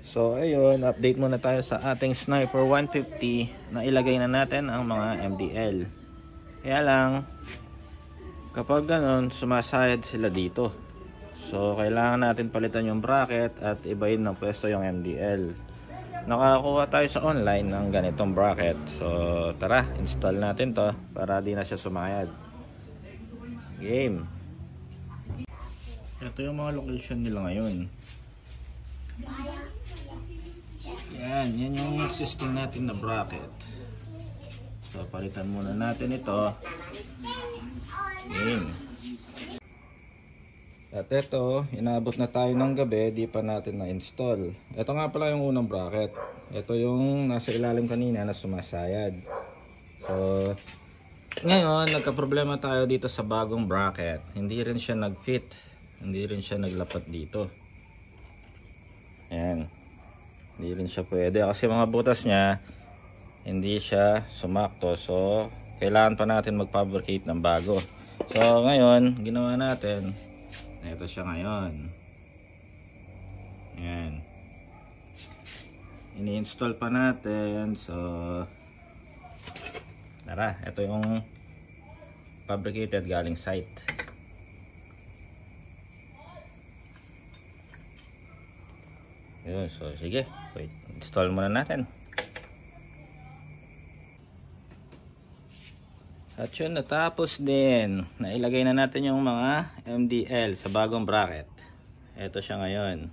So ayun, update muna tayo sa ating Sniper 150 na ilagay na natin ang mga MDL. Kaya lang, kapag ganun, sumasayad sila dito. So kailangan natin palitan yung bracket at ibahin ng pwesto yung MDL. Nakakuha tayo sa online ng ganitong bracket. So tara, install natin to para di na siya sumayad. Game. Ito yung mga location nila ngayon. Yan yung existing natin na bracket. So palitan muna natin ito. Game. At ito, inaabot na tayo ng gabi, di pa natin na-install. Ito nga pala yung unang bracket. Ito yung nasa ilalim kanina na sumasayad. So ngayon, nagka-problema tayo dito sa bagong bracket. Hindi rin siya nag-fit. Hindi rin siya naglapat dito. Ayan. Hindi rin siya pwede. Kasi mga butas niya, hindi siya sumakto. So, kailangan pa natin mag-fabricate ng bago. So, ngayon, ginawa natin. Ito siya ngayon. Ayan. Ini-install pa natin. So, tara. Ito yung fabricated galing site. Yun, so sige, wait, install muna natin. At yun, natapos din. Nailagay na natin yung mga MDL sa bagong bracket. Ito siya ngayon.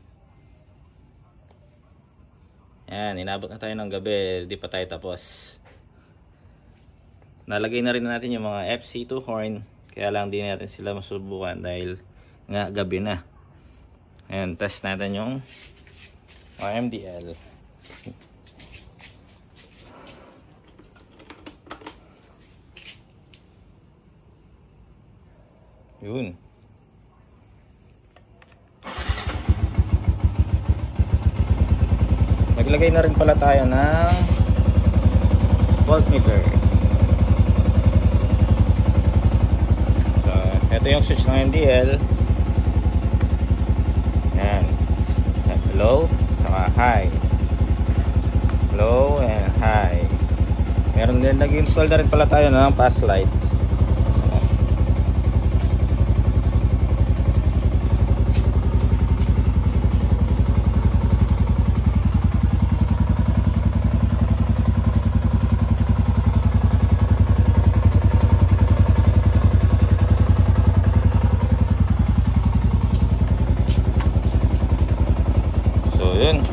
Yan, inabot na tayo ng gabi, di pa tayo tapos. Nalagay na rin natin yung mga FC2 horn, kaya lang di natin sila masubukan dahil nga gabi na. Ayan, test natin yung MDL. Yun. Naglagay na rin pala tayo ng voltmeter. So, ito yung switch ng MDL. Yan. Hello. High, low and high. Meron din, nag-install na rin pala tayo ng pass light. So yun.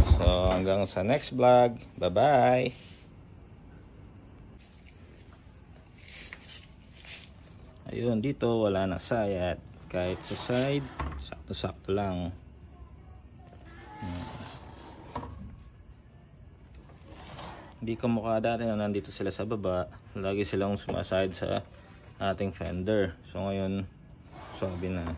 Hanggang sa next vlog. Bye-bye. Ayun, dito wala na sayad. Kahit sa side, sakto-sakto lang. Hindi ko mukha dati na nandito sila sa baba. Lagi silang sumasayad sa ating fender. So ngayon, sabi na.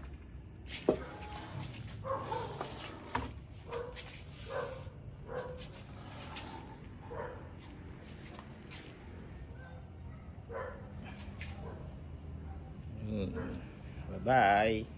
Bye-bye.